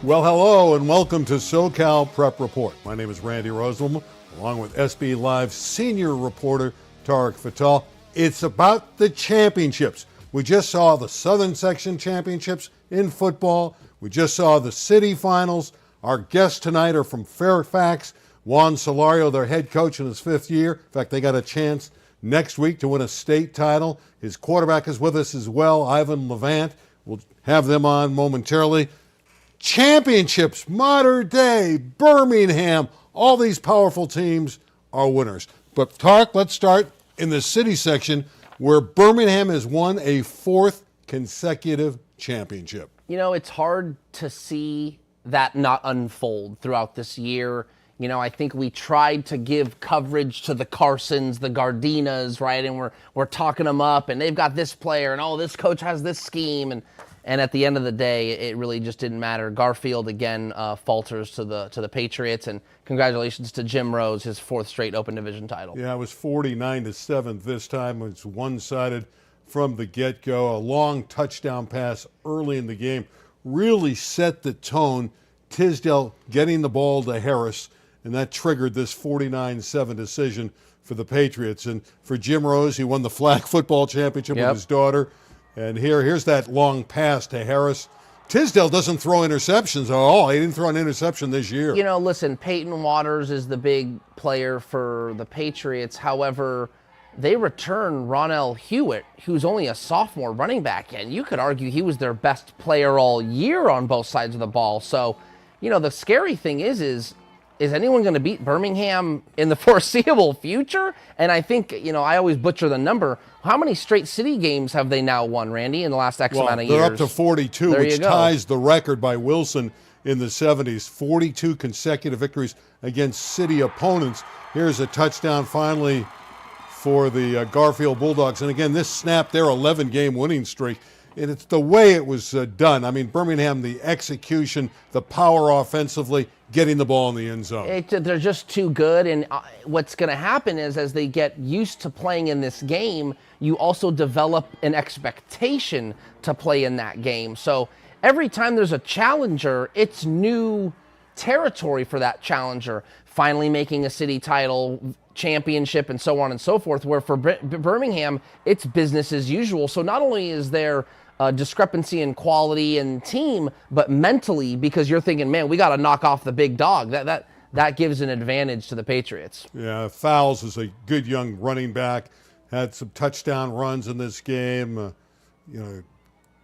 Well, hello and welcome to SoCal Prep Report. My name is Randy Rosenblum, along with SB Live senior reporter Tarek Fatal. It's about the championships. We just saw the Southern Section championships in football. We just saw the city finals. Our guests tonight are from Fairfax. Juan Solorio, their head coach in his fifth year. In fact, they got a chance next week to win a state title. His quarterback is with us as well, Ivan Levant. We'll have them on momentarily. Championships, modern day, Birmingham, all these powerful teams are winners. But Tarek, let's start in the city section where Birmingham has won a fourth consecutive championship. You know, it's hard to see that not unfold throughout this year. You know, I think we tried to give coverage to the Carsons, the Gardinas, right? And we're talking them up, and they've got this player, and oh, this coach has this scheme, and at the end of the day, it really just didn't matter. Garfield again falters to the Patriots, and congratulations to Jim Rose, his fourth straight Open Division title. Yeah, it was 49-7 this time. It was one-sided from the get-go. A long touchdown pass early in the game really set the tone. Tisdale getting the ball to Harris, and that triggered this 49-7 decision for the Patriots. And for Jim Rose, he won the flag football championship with his daughter. And here's that long pass to Harris. Tisdale doesn't throw interceptions at all. He didn't throw an interception this year. You know, listen, Peyton Waters is the big player for the Patriots. However, they return Ronell Hewitt, who's only a sophomore running back, and you could argue he was their best player all year on both sides of the ball. So, you know, the scary thing is anyone going to beat Birmingham in the foreseeable future? And I think, you know, I always butcher the number. How many straight city games have they now won, Randy, in the last X amount of years? They're up to 42, which ties the record by Wilson in the 70s. 42 consecutive victories against city opponents. Here's a touchdown finally for the Garfield Bulldogs. And again, this snapped their 11-game winning streak. And it's the way it was done. I mean, Birmingham, the execution, the power offensively, getting the ball in the end zone. They're just too good. And what's going to happen is as they get used to playing in this game, you also develop an expectation to play in that game. So every time there's a challenger, it's new territory for that challenger. Finally making a city title, championship, and so on and so forth, where for Birmingham, it's business as usual. So not only is there discrepancy in quality and team, but mentally, because you're thinking, man, we got to knock off the big dog. That gives an advantage to the Patriots. Yeah, Fowles is a good young running back, had some touchdown runs in this game. You know,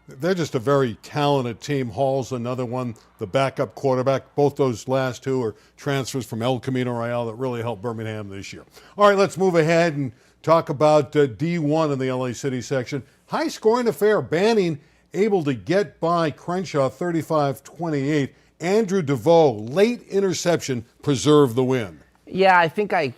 they're just a very talented team. Hall's another one, the backup quarterback. Both those last two are transfers from El Camino Real that really helped Birmingham this year. All right, let's move ahead and talk about D1 in the LA City section. High-scoring affair. Banning able to get by Crenshaw 35-28. Andrew DeVoe, late interception, preserved the win. Yeah, I think I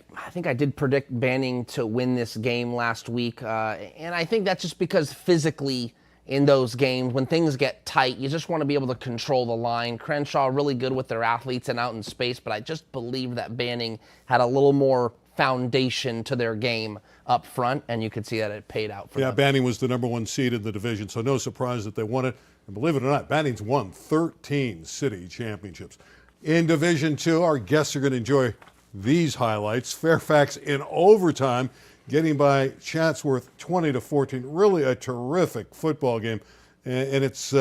did predict Banning to win this game last week, and I think that's just because physically in those games, when things get tight, you just want to be able to control the line. Crenshaw really good with their athletes and out in space, but I just believe that Banning had a little more foundation to their game up front, and you could see that it paid out for them. Yeah, Banning was the number one seed in the division, so no surprise that they won it. And believe it or not, Banning's won 13 city championships. In Division 2, our guests are going to enjoy these highlights. Fairfax in overtime, getting by Chatsworth 20-14. Really a terrific football game. And it's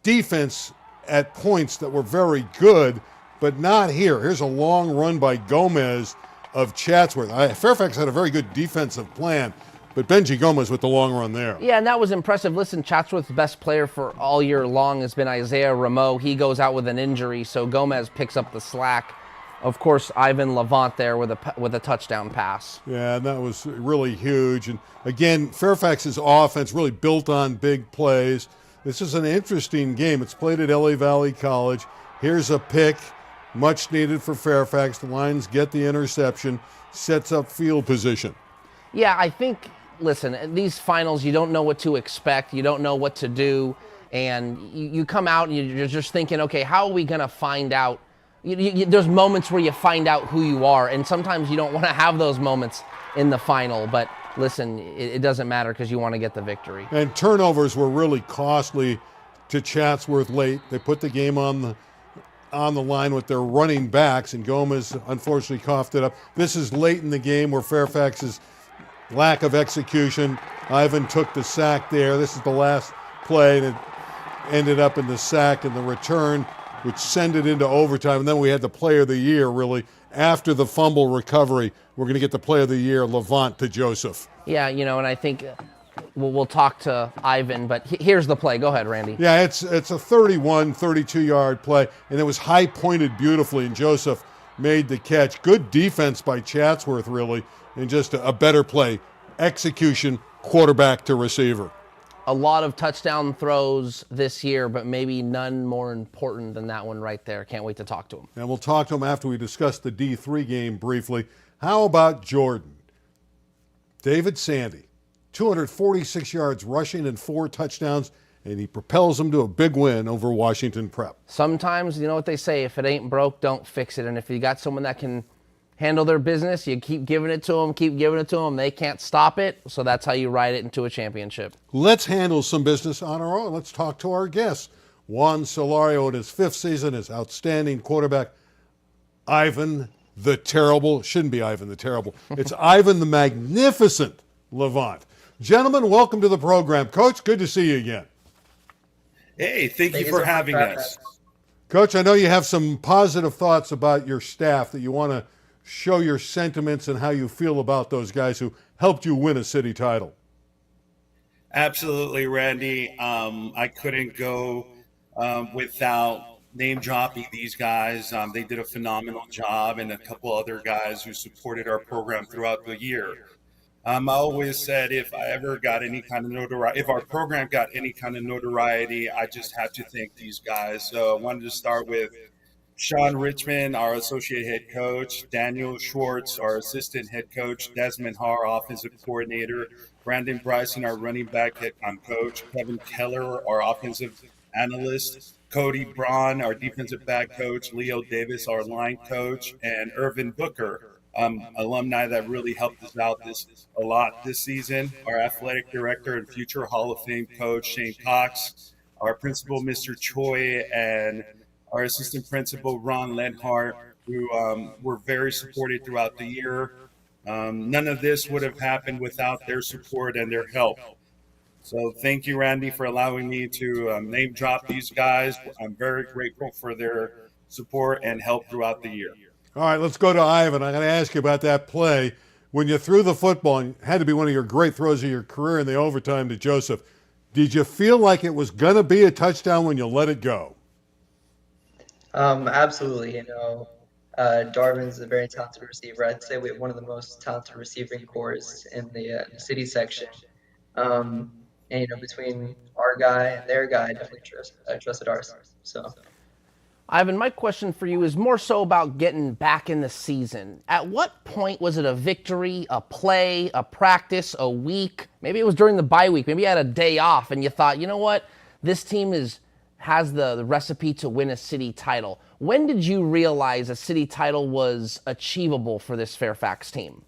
defense at points that were very good, but not here. Here's a long run by Gomez of Chatsworth. Fairfax had a very good defensive plan, but Benji Gomez with the long run there. Yeah, and that was impressive. Listen, Chatsworth's best player for all year long has been Isaiah Rameau. He goes out with an injury, so Gomez picks up the slack. Of course, Ivan Levant there with a touchdown pass. Yeah, and that was really huge. And again, Fairfax's offense really built on big plays. This is an interesting game. It's played at LA Valley College. Here's a pick, much needed for Fairfax. The Lions get the interception, sets up field position. Yeah, I think, listen, at these finals, you don't know what to expect. You don't know what to do. And you come out and you're just thinking, okay, how are we going to find out? There's moments where you find out who you are, and sometimes you don't want to have those moments in the final. But listen, it doesn't matter because you want to get the victory. And turnovers were really costly to Chatsworth late. They put the game on the line with their running backs, and Gomez unfortunately coughed it up. This is late in the game where Fairfax's lack of execution. Ivan took the sack there. This is the last play, and it ended up in the sack and the return, which sent it into overtime. And then we had the play of the year, really. After the fumble recovery, we're going to get the play of the year, Levant to Joseph. Yeah, and I think we'll talk to Ivan, but here's the play. Go ahead, Randy. Yeah, it's a 32-yard play, and it was high-pointed beautifully, and Joseph made the catch. Good defense by Chatsworth, really, and just a better play. Execution, quarterback to receiver. A lot of touchdown throws this year, but maybe none more important than that one right there. Can't wait to talk to him. And we'll talk to him after we discuss the D3 game briefly. How about Jordan? David Sandy, 246 yards rushing and 4 touchdowns, and he propels them to a big win over Washington Prep. Sometimes, you know what they say, if it ain't broke, don't fix it. And if you got someone that can handle their business, you keep giving it to them, they can't stop it. So that's how you ride it into a championship. Let's handle some business on our own. Let's talk to our guest. Juan Solorio in his 5th season as outstanding quarterback. Ivan the Terrible. Shouldn't be Ivan the Terrible. It's Ivan the Magnificent Levant. Gentlemen, welcome to the program. Coach, good to see you again. Hey, thank you for having us. Coach, I know you have some positive thoughts about your staff that you want to show your sentiments and how you feel about those guys who helped you win a city title. Absolutely, Randy. I couldn't go without name dropping these guys. They did a phenomenal job, and a couple other guys who supported our program throughout the year. I always said if I ever got any kind of notoriety, if our program got any kind of notoriety, I just had to thank these guys. So I wanted to start with Sean Richmond, our associate head coach, Daniel Schwartz, our assistant head coach, Desmond Haar, offensive coordinator, Brandon Bryson, our running back head coach, Kevin Keller, our offensive analyst, Cody Braun, our defensive back coach, Leo Davis, our line coach, and Irvin Booker, alumni that really helped us out a lot this season, our athletic director and future Hall of Fame coach, Shane Cox, our principal, Mr. Choi, and our assistant principal, Ron Lenhart, who were very supported throughout the year. None of this would have happened without their support and their help. So thank you, Randy, for allowing me to name drop these guys. I'm very grateful for their support and help throughout the year. All right, let's go to Ivan. I got to ask you about that play. When you threw the football, and it had to be one of your great throws of your career in the overtime to Joseph, did you feel like it was going to be a touchdown when you let it go? Absolutely. Darvin's a very talented receiver. I'd say we have one of the most talented receiving corps in the city section. And between our guy and their guy, I definitely trusted ours. So, Ivan, my question for you is more so about getting back in the season. At what point was it a victory, a play, a practice, a week? Maybe it was during the bye week. Maybe you had a day off and you thought, you know what, this team has the recipe to win a city title. When did you realize a city title was achievable for this Fairfax team?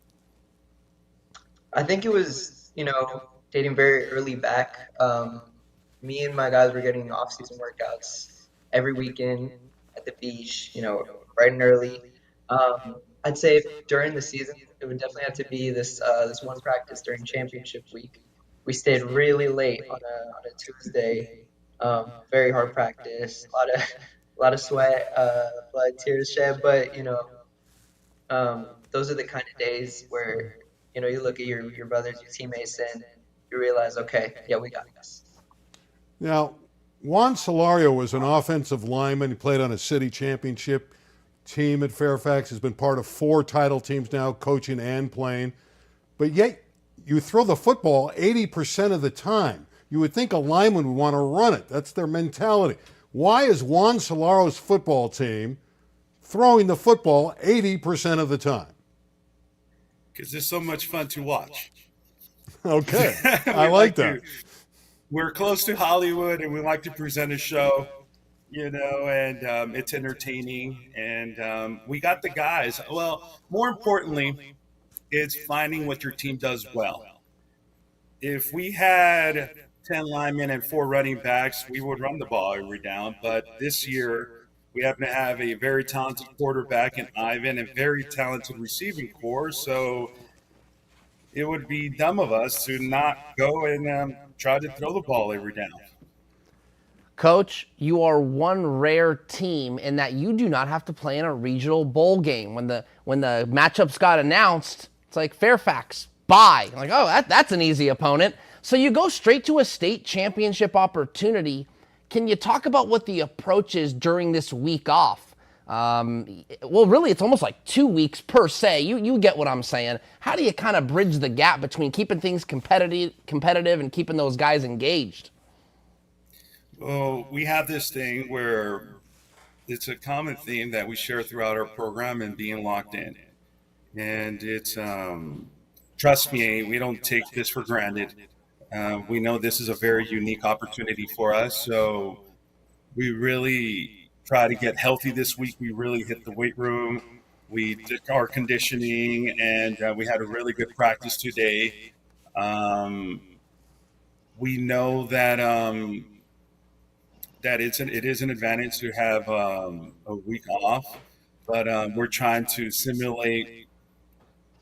I think it was, dating very early back. Me and my guys were getting off-season workouts every weekend at the beach, bright and early. I'd say during the season, it would definitely have to be this one practice during championship week. We stayed really late on a Tuesday. Very hard practice, a lot of sweat, blood, tears shed. But those are the kind of days where you look at your brothers, your teammates, and you realize, okay, yeah, we got this. Now, Juan Solorio was an offensive lineman. He played on a city championship team at Fairfax. Has been part of 4 title teams now, coaching and playing. But yet, you throw the football 80% of the time. You would think a lineman would want to run it. That's their mentality. Why is Juan Solorio's football team throwing the football 80% of the time? Because it's so much fun to watch. Okay, I like that. We're close to Hollywood, and we like to present a show, and it's entertaining. And we got the guys. Well, more importantly, it's finding what your team does well. if we had 10 linemen and 4 running backs, we would run the ball every down. But this year, we happen to have a very talented quarterback in Ivan and very talented receiving core. So it would be dumb of us to not go and try to throw the ball every down. Coach, you are one rare team in that you do not have to play in a regional bowl game. When the matchups got announced, it's like Fairfax, bye. Like, oh, that's an easy opponent. So you go straight to a state championship opportunity. Can you talk about what the approach is during this week off? Well, really, it's almost like 2 weeks per se. You get what I'm saying. How do you kind of bridge the gap between keeping things competitive and keeping those guys engaged? Well, we have this thing where it's a common theme that we share throughout our program and being locked in. And it's, trust me, we don't take this for granted. We know this is a very unique opportunity for us. So we really try to get healthy this week. We really hit the weight room. We did our conditioning, and we had a really good practice today. We know that that it is an advantage to have a week off, but we're trying to simulate,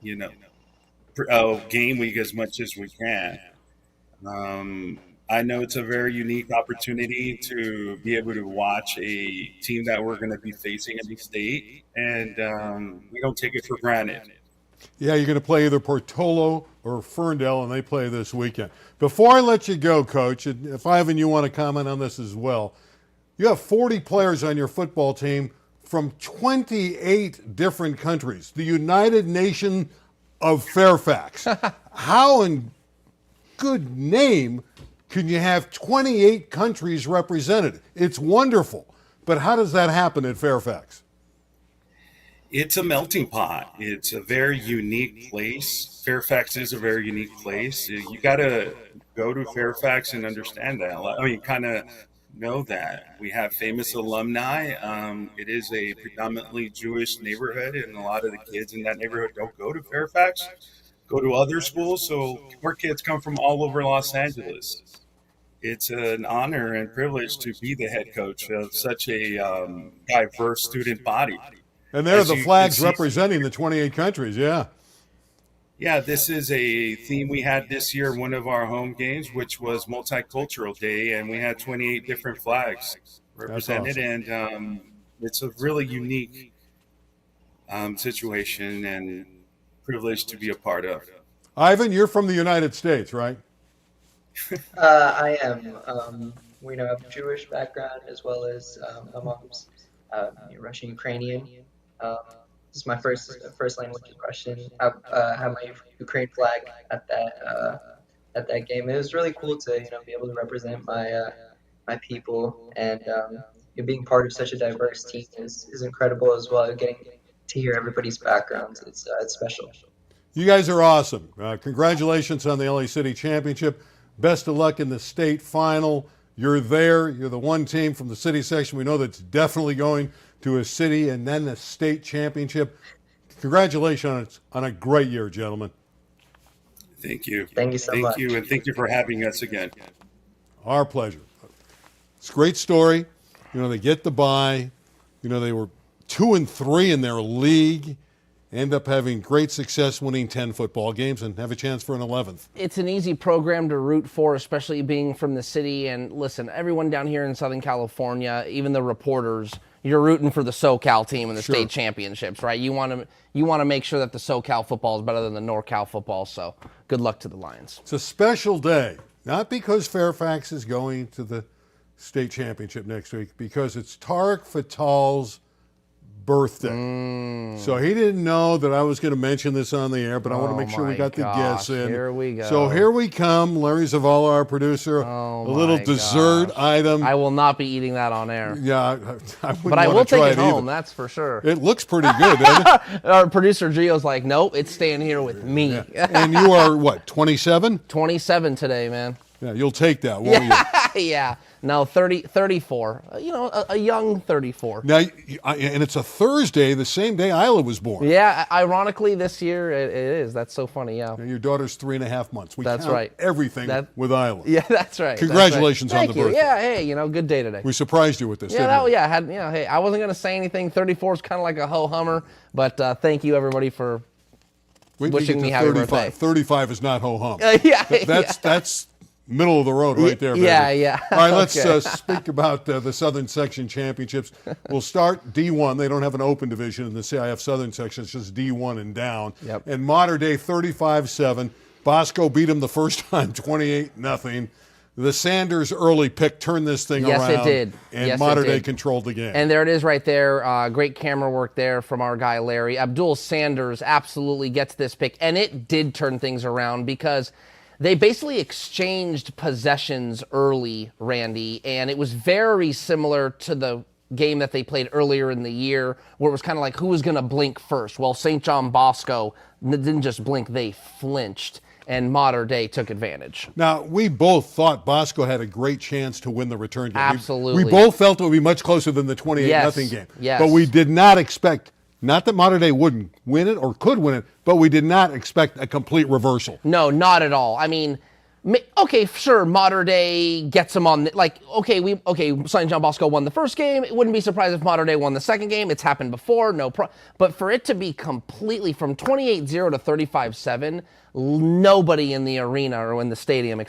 game week as much as we can. I know it's a very unique opportunity to be able to watch a team that we're going to be facing in the state, and we don't take it for granted. Yeah, you're going to play either Portola or Ferndale, and they play this weekend. Before I let you go, Coach, and if Ivan, you want to comment on this as well, you have 40 players on your football team from 28 different countries, the United Nation of Fairfax. How in good name can you have 28 countries represented? It's wonderful. But how does that happen at Fairfax? It's a melting pot. It's a very unique place. Fairfax is a very unique place. You got to go to Fairfax and understand that. I mean, kind of know that. We have famous alumni. It is a predominantly Jewish neighborhood, and a lot of the kids in that neighborhood don't go to Fairfax, go to other schools. So our kids come from all over Los Angeles. It's an honor and privilege to be the head coach of such a diverse student body. And there are the flags representing the 28 countries, yeah. Yeah, this is a theme we had this year, one of our home games, which was Multicultural Day, and we had 28 different flags represented. Awesome. And it's a really unique situation and privilege to be a part of. Ivan, you're from the United States, right? I am. We have Jewish background as well as my mom's Russian Ukrainian. This is my first language is Russian. I have my Ukraine flag at that game. It was really cool to be able to represent my people, and being part of such a diverse team is incredible as well. Getting to hear everybody's backgrounds, it's special. You guys are awesome. Congratulations on the LA City Championship. Best of luck in the state final. You're there. You're the one team from the city section we know that's definitely going to a city and then the state championship. Congratulations on a great year, gentlemen. Thank you. Thank you so much. Thank you, and thank you for having us again. Our pleasure. It's a great story. They get the bye. They were 2-3 in their league. End up having great success winning 10 football games and have a chance for an 11th. It's an easy program to root for, especially being from the city. And listen, everyone down here in Southern California, even the reporters, you're rooting for the SoCal team in the state championships, right? You want to make sure that the SoCal football is better than the NorCal football. So good luck to the Lions. It's a special day, not because Fairfax is going to the state championship next week, because it's Tarek Fatal's birthday. So he didn't know that I was going to mention this on the air, but I want to make sure we got the guests in. Here we go. So here we come. Larry Zavala, our producer, a little dessert item. I will not be eating that on air. Yeah, but I will take it home, that's for sure. It looks pretty good, doesn't it? Our producer Gio's like, nope, it's staying here with me. Yeah. And you are, what, 27? 27 today, man. Yeah, you'll take that, won't you? Yeah. No, 34. A young 34. Now, and it's a Thursday, the same day Isla was born. Yeah, ironically, this year it is. That's so funny, yeah. Now, your daughter's 3.5 months. We That's count right. everything with Isla. Yeah, that's right. Congratulations that's right. on the birthday. Yeah, hey, good day today. We surprised you with this, Yeah, didn't we? hey, I wasn't going to say anything. 34 is kind of like a ho-hummer, but thank you, everybody, for wishing me happy birthday. 35 is not ho-hum. That's middle of the road right there, baby. Yeah. All right, let's speak about the Southern Section Championships. We'll start D1. They don't have an open division in the CIF Southern Section. It's just D1 and down. Yep. And Mater Dei 35-7. Bosco beat them the first time 28-0. The Sanders early pick turned this thing around. Yes, it did. And Mater Dei controlled the game. And there it is right there. Great camera work there from our guy, Larry. Abdul Sanders absolutely gets this pick. And it did turn things around because they basically exchanged possessions early, Randy, and it was very similar to the game that they played earlier in the year where it was kind of like who was going to blink first. Well, St. John Bosco didn't just blink, they flinched, and Mater Dei took advantage. Now, we both thought Bosco had a great chance to win the return game. Absolutely. We both felt it would be much closer than the 28-0 game. Yes. But we did not expect, not that Mater Dei wouldn't win it or could win it, but we did not expect a complete reversal. No, not at all. I mean, okay, sure, Mater Dei gets them on, St. John Bosco won the first game. It wouldn't be surprised if Mater Dei won the second game. It's happened before, but for it to be completely from 28-0 to 35-7, nobody in the arena, or in the stadium,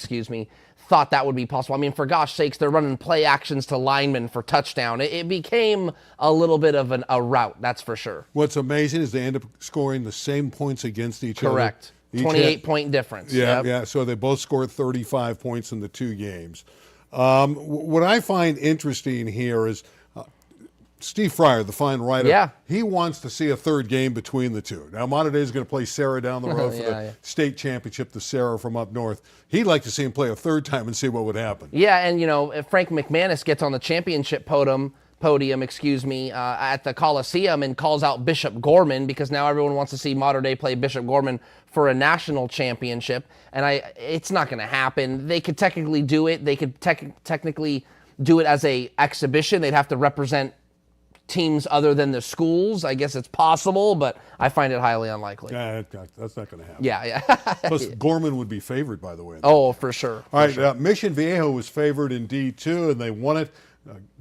thought that would be possible. I mean, for gosh sakes, they're running play actions to linemen for touchdown. It became a little bit of a rout, that's for sure. What's amazing is they end up scoring the same points against each other. Correct. 28-point difference. Yeah. So they both scored 35 points in the two games. What I find interesting here is Steve Fryer, the fine writer, he wants to see a third game between the two. Now, Mater Dei is going to play Sarah down the road for the state championship, the Sarah from up north. He'd like to see him play a third time and see what would happen. Yeah, and, if Frank McManus gets on the championship podium, at the Coliseum and calls out Bishop Gorman, because now everyone wants to see Mater Dei play Bishop Gorman for a national championship, and it's not going to happen. They could technically do it. They could technically do it as a exhibition. They'd have to represent teams other than the schools. I guess it's possible, but I find it highly unlikely. Yeah, that's not going to happen. Yeah. Plus, Gorman would be favored, by the way. Oh, for sure. All right, Mission Viejo was favored in D2, and they won it.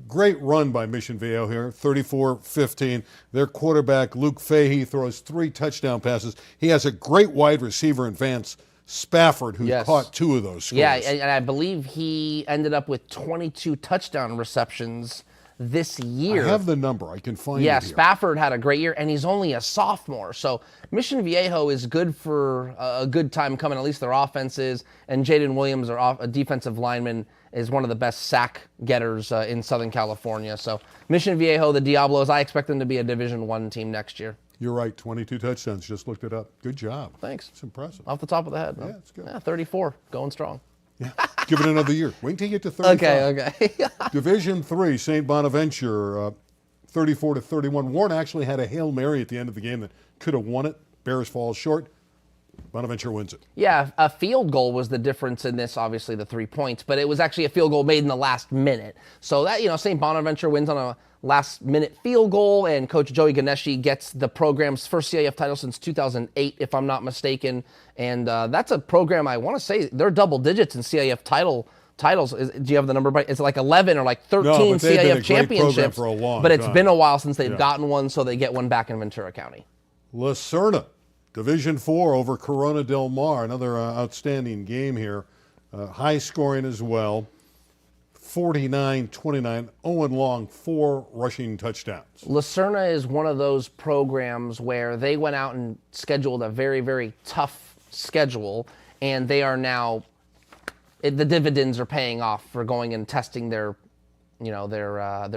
Great run by Mission Viejo here, 34-15. Their quarterback, Luke Fahey, throws 3 touchdown passes. He has a great wide receiver in Vance Spafford, who caught 2 of those scores. Yeah, and I believe he ended up with 22 touchdown receptions this year. I have the number. I can find it here. Spafford had a great year, and he's only a sophomore. So Mission Viejo is good for a good time coming, at least their offense is. And Jaden Williams, a defensive lineman, is one of the best sack getters in Southern California. So Mission Viejo, the Diablos, I expect them to be a Division I team next year. You're right, 22 touchdowns. Just looked it up. Good job. Thanks. It's impressive. Off the top of the head. Yeah, it's good. 34, going strong. Yeah, give it another year. Wait until you get to 35. Okay. Division III, St. Bonaventure, 34-31. Warren actually had a Hail Mary at the end of the game that could have won it. Bears fall short. Bonaventure wins it. Yeah, a field goal was the difference in this, obviously the 3 points, but it was actually a field goal made in the last minute. So that, St. Bonaventure wins on a last-minute field goal, and Coach Joey Ganeshi gets the program's first CIF title since 2008, if I'm not mistaken. And that's a program, I want to say, they're double digits in CIF titles. Do you have the number? It's like 11 or like 13 CIF championships. For a long but it's time. been a while since they've gotten one, so they get one back in Ventura County. Lucerna, Division IV over Corona Del Mar. Another outstanding game here. High scoring as well. 49-29. Owen Long, 4 rushing touchdowns. Lucerna is one of those programs where they went out and scheduled a very, very tough schedule, and they are now, the dividends are paying off for going and testing their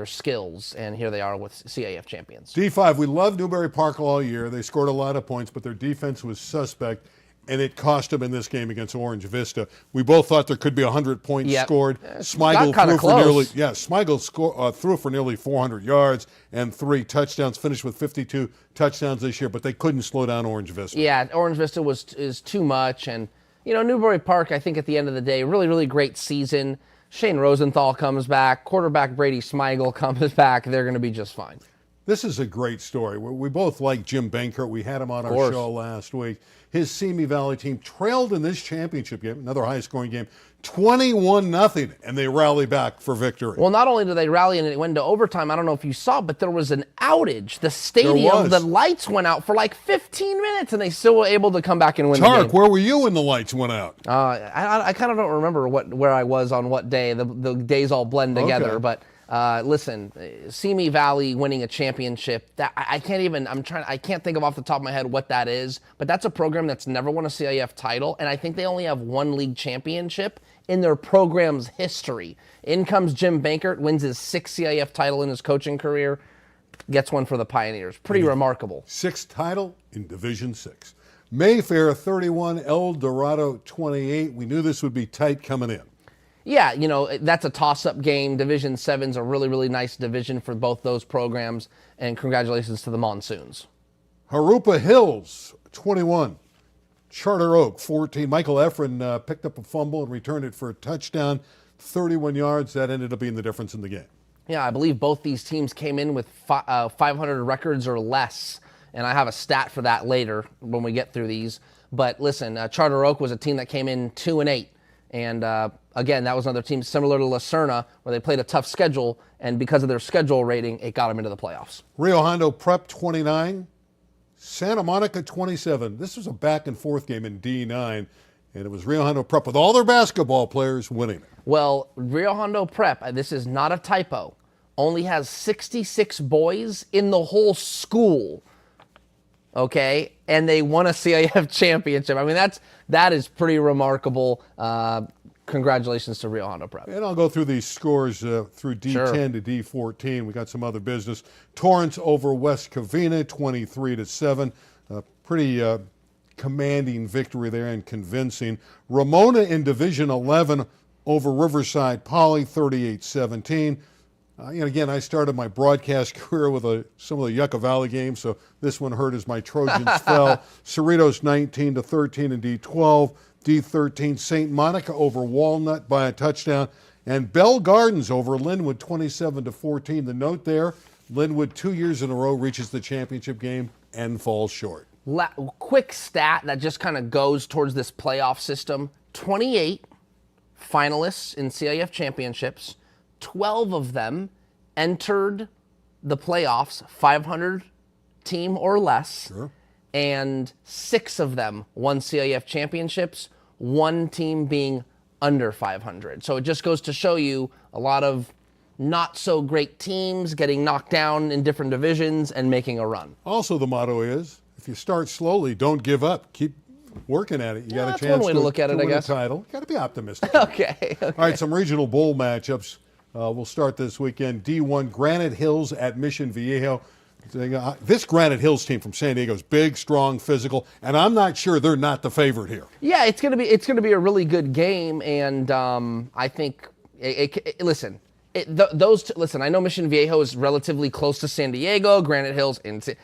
skills, and here they are with CIF champions. D5, we loved Newbury Park all year. They scored a lot of points, but their defense was suspect, and it cost them in this game against Orange Vista. We both thought there could be 100 points scored. Smigel threw for nearly 400 yards and 3 touchdowns, finished with 52 touchdowns this year, but they couldn't slow down Orange Vista. Yeah, Orange Vista is too much, and Newbury Park, I think at the end of the day, really, really great season. Shane Rosenthal comes back, quarterback Brady Smigel comes back, they're going to be just fine. This is a great story. We both like Jim Benkert. We had him on our show last week. His Simi Valley team trailed in this championship game, another high-scoring game, 21-0, and they rally back for victory. Well, not only did they rally and it went into overtime, I don't know if you saw, but there was an outage. The stadium, the lights went out for like 15 minutes, and they still were able to come back and win the game. Tarek, where were you when the lights went out? I kind of don't remember where I was on what day. The days all blend together, but... listen, Simi Valley winning a championship, that I can't think of off the top of my head what that is, but that's a program that's never won a CIF title, and I think they only have one league championship in their program's history. In comes Jim Benkert, wins his 6th CIF title in his coaching career, gets one for the Pioneers. Pretty remarkable. 6th title in Division 6. Mayfair 31, El Dorado 28. We knew this would be tight coming in. Yeah, that's a toss-up game. Division 7's a really, really nice division for both those programs, and congratulations to the Monsoons. Harupa Hills, 21. Charter Oak, 14. Michael Efren picked up a fumble and returned it for a touchdown, 31 yards. That ended up being the difference in the game. Yeah, I believe both these teams came in with 500 records or less, and I have a stat for that later when we get through these. But listen, Charter Oak was a team that came in 2-8. And again, that was another team similar to Lucerna, where they played a tough schedule, and because of their schedule rating, it got them into the playoffs. Rio Hondo Prep 29, Santa Monica 27. This was a back-and-forth game in D9, and it was Rio Hondo Prep with all their basketball players winning it. Well, Rio Hondo Prep, this is not a typo, only has 66 boys in the whole school. Okay, and they won a CIF championship. I mean, that is pretty remarkable. Congratulations to Rio Hondo Prep. And I'll go through these scores through D10 to D14. We got some other business. Torrance over West Covina, 23-7. Pretty commanding victory there and convincing. Ramona in Division 11 over Riverside Poly, 38-17. Again, I started my broadcast career with some of the Yucca Valley games, so this one hurt as my Trojans fell. Cerritos 19-13 in D12. D13, St. Monica over Walnut by a touchdown. And Bell Gardens over Linwood 27-14. The note there, Linwood 2 years in a row reaches the championship game and falls short. Quick stat that just kind of goes towards this playoff system. 28 finalists in CIF championships. 12 of them entered the playoffs, 500 team or less, and 6 of them won CIF championships, one team being under 500. So it just goes to show you a lot of not so great teams getting knocked down in different divisions and making a run. Also, the motto is, if you start slowly, don't give up. Keep working at it. You got a chance one way to look at it, I guess. Title. You got to be optimistic. Okay. All right, some regional bowl matchups. We'll start this weekend. D1, Granite Hills at Mission Viejo. This Granite Hills team from San Diego is big, strong, physical, and I'm not sure they're not the favorite here. Yeah, it's gonna be a really good game, and I think listen. Listen, I know Mission Viejo is relatively close to San Diego, Granite Hills,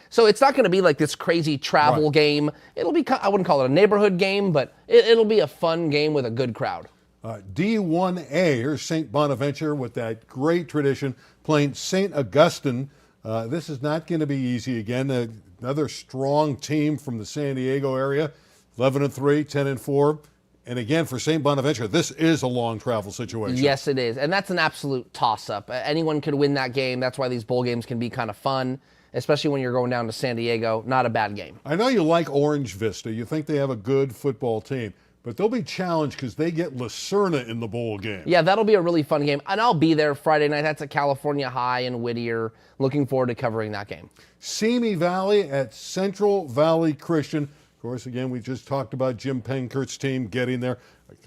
so it's not going to be like this crazy travel game. It'll be, I wouldn't call it a neighborhood game, but it'll be a fun game with a good crowd. D1A, here's St. Bonaventure with that great tradition, playing St. Augustine. This is not going to be easy again. Another strong team from the San Diego area, 11-3, 10-4. And again, for St. Bonaventure, this is a long travel situation. Yes, it is. And that's an absolute toss-up. Anyone could win that game. That's why these bowl games can be kind of fun, especially when you're going down to San Diego. Not a bad game. I know you like Orange Vista. You think they have a good football team. But they'll be challenged because they get Lucerna in the bowl game. Yeah, that'll be a really fun game. And I'll be there Friday night. That's at California High in Whittier. Looking forward to covering that game. Simi Valley at Central Valley Christian. Of course, again, we just talked about Jim Penkert's team getting there.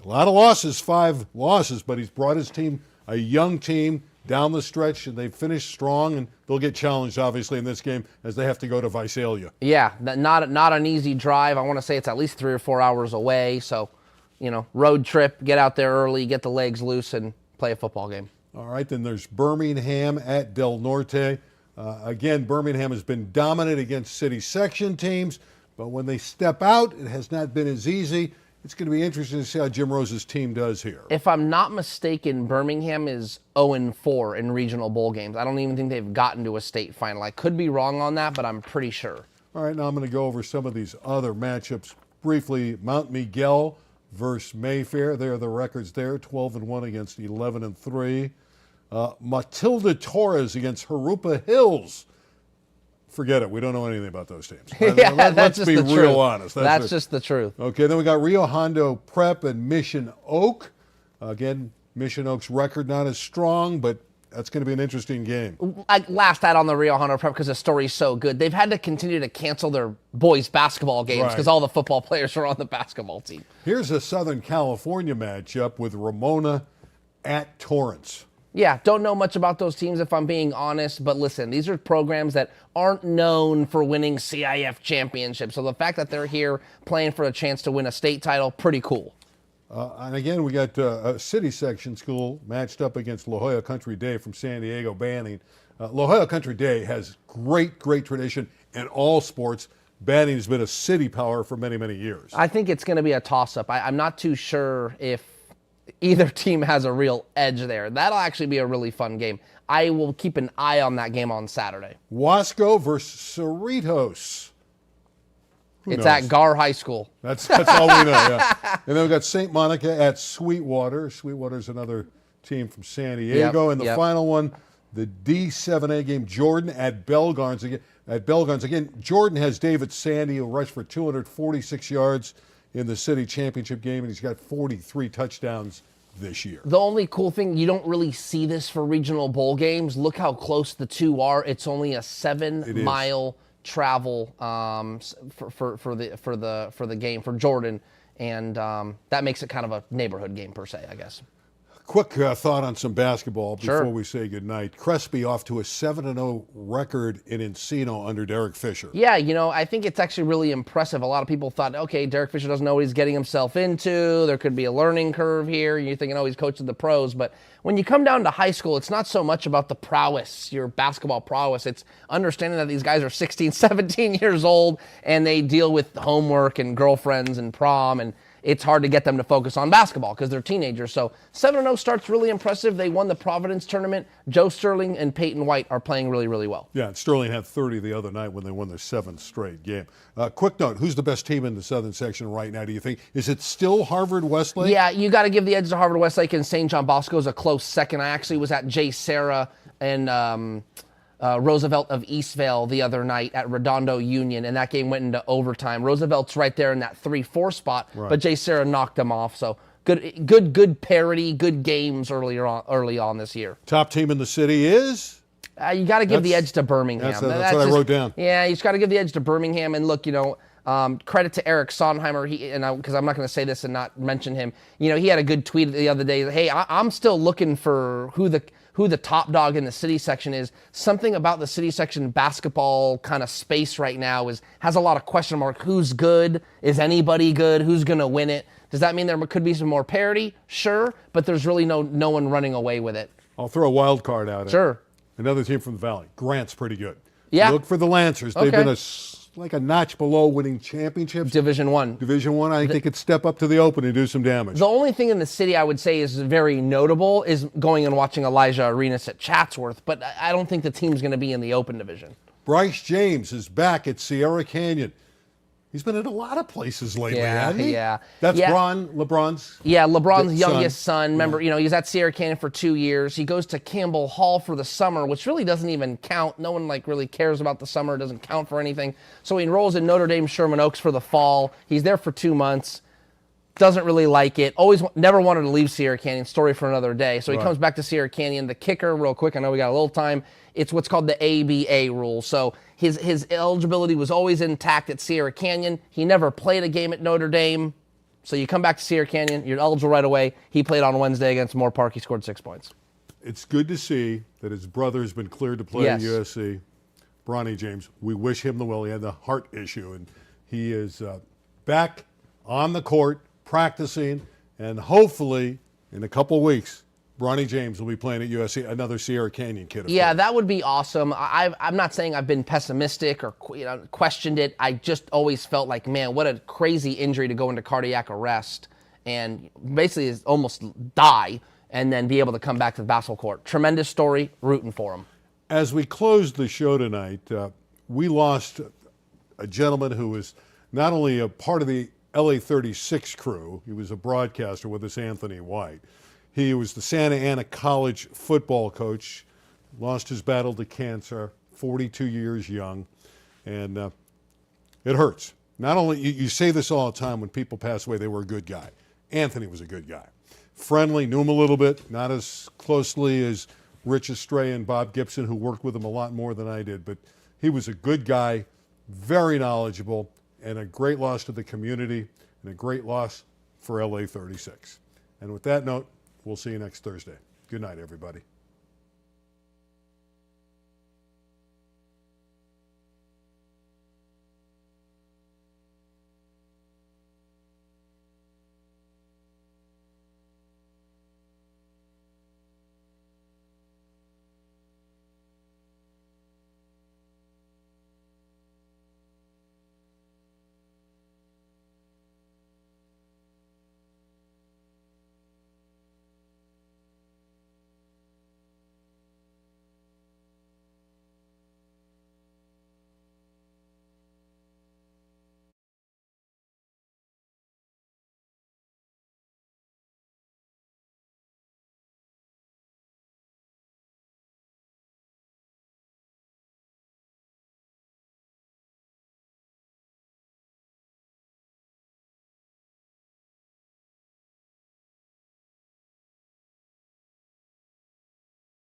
A lot of losses, 5 losses, but he's brought his team, a young team, down the stretch, and they've finished strong, and they'll get challenged, obviously, in this game as they have to go to Visalia. Yeah, not an easy drive. I want to say it's at least 3 or 4 hours away, so, road trip, get out there early, get the legs loose, and play a football game. All right, then there's Birmingham at Del Norte. Again, Birmingham has been dominant against city section teams, but when they step out, it has not been as easy. It's going to be interesting to see how Jim Rose's team does here. If I'm not mistaken, Birmingham is 0-4 in regional bowl games. I don't even think they've gotten to a state final. I could be wrong on that, but I'm pretty sure. All right, now I'm going to go over some of these other matchups briefly. Mount Miguel versus Mayfair. There are the records there, 12-1 against 11-3. Matilda Torres against Harupa Hills. Forget it. We don't know anything about those teams. That's just be the real truth. honest. That's just the truth. Okay, then we got Rio Hondo Prep and Mission Oak. Again, Mission Oak's record not as strong, but that's going to be an interesting game. Last ad on the Rio Hondo Prep because the story's so good. They've had to continue to cancel their boys' basketball games because all the football players are on the basketball team. Here's a Southern California matchup with Ramona at Torrance. Yeah, don't know much about those teams if I'm being honest, but listen, these are programs that aren't known for winning CIF championships. So the fact that they're here playing for a chance to win a state title, pretty cool. And again, we got a city section school matched up against La Jolla Country Day from San Diego Banning. La Jolla Country Day has great tradition in all sports. Banning has been a city power for many, many years. I think it's going to be a toss-up. I'm not too sure if either team has a real edge there. That'll actually be a really fun game. I will keep an eye on that game on Saturday. Wasco versus Cerritos. It's at Gar High School. That's all we know, yeah. And then we've got St. Monica at Sweetwater. Sweetwater's another team from San Diego. And the final one, the D7A game, Jordan at Belgarns again. Jordan has David Sandy, who rushed for 246 yards in the city championship game, and he's got 43 touchdowns this year. The only cool thing, you don't really see this for regional bowl games. Look how close the two are. It's only a 7-mile travel for the game for Jordan, and that makes it kind of a neighborhood game per se, I guess. Quick thought on some basketball before we say goodnight. Crespi off to a 7-0 record in Encino under Derek Fisher. Yeah, I think it's actually really impressive. A lot of people thought, okay, Derek Fisher doesn't know what he's getting himself into. There could be a learning curve here. You're thinking, oh, he's coaching the pros. But when you come down to high school, it's not so much about the prowess, your basketball prowess. It's understanding that these guys are 16, 17 years old, and they deal with homework and girlfriends and prom, and it's hard to get them to focus on basketball because they're teenagers. So 7-0 starts really impressive. They won the Providence tournament. Joe Sterling and Peyton White are playing really, really well. Yeah, and Sterling had 30 the other night when they won their 7th straight game. Quick note, who's the best team in the Southern section right now, do you think? Is it still Harvard-Westlake? Yeah, you got to give the edge to Harvard-Westlake, and St. John Bosco is a close second. I actually was at J. Sarah and Roosevelt of Eastvale the other night at Redondo Union, and that game went into overtime. Roosevelt's right there in that 3-4 spot, but J. Sarah knocked them off. So good parity, good games early on this year. Top team in the city is? You got to give the edge to Birmingham. That's what I wrote down. Yeah, you just got to give the edge to Birmingham. And look, credit to Eric Sonheimer. Because I'm not going to say this and not mention him. He had a good tweet the other day. Hey, I'm still looking for who the top dog in the city section is. Something about the city section basketball kind of space right now has a lot of question mark. Who's good? Is anybody good? Who's going to win it? Does that mean there could be some more parity? Sure, but there's really no one running away with it. I'll throw a wild card out. Sure. Another team from the Valley. Grant's pretty good. Yeah. Look for the Lancers. They've been a notch below winning championships. Division One. I think they could step up to the Open and do some damage. The only thing in the city I would say is very notable is going and watching Elijah Arenas at Chatsworth, but I don't think the team's going to be in the Open division. Bryce James is back at Sierra Canyon. He's been in a lot of places lately, hasn't he? Yeah. That's LeBron's youngest son. Remember, he was at Sierra Canyon for 2 years. He goes to Campbell Hall for the summer, which really doesn't even count. No one really cares about the summer. It doesn't count for anything. So he enrolls in Notre Dame Sherman Oaks for the fall. He's there for 2 months. Doesn't really like it. Never wanted to leave Sierra Canyon. Story for another day. So he comes back to Sierra Canyon. The kicker, real quick, I know we got a little time. It's what's called the ABA rule. So his eligibility was always intact at Sierra Canyon. He never played a game at Notre Dame. So you come back to Sierra Canyon, you're eligible right away. He played on Wednesday against Moore Park. He scored 6 points. It's good to see that his brother's been cleared to play at USC. Bronny James, we wish him the well. He had the heart issue, and he is back on the court, practicing, and hopefully in a couple weeks Bronny James will be playing at USC, another Sierra Canyon kid. Yeah, course. that would be awesome. I'm not saying I've been pessimistic or questioned it. I just always felt like, man, what a crazy injury to go into cardiac arrest and basically is almost die and then be able to come back to the basketball court. Tremendous story, rooting for him. As we close the show tonight, we lost a gentleman who was not only a part of the LA 36 crew, he was a broadcaster with us, Anthony White. He was the Santa Ana College football coach, lost his battle to cancer, 42 years young, and it hurts. Not only, you say this all the time when people pass away, they were a good guy. Anthony was a good guy. Friendly, knew him a little bit, not as closely as Rich Estrella and Bob Gibson, who worked with him a lot more than I did, but he was a good guy, very knowledgeable, and a great loss to the community, and a great loss for LA 36. And with that note, we'll see you next Thursday. Good night, everybody.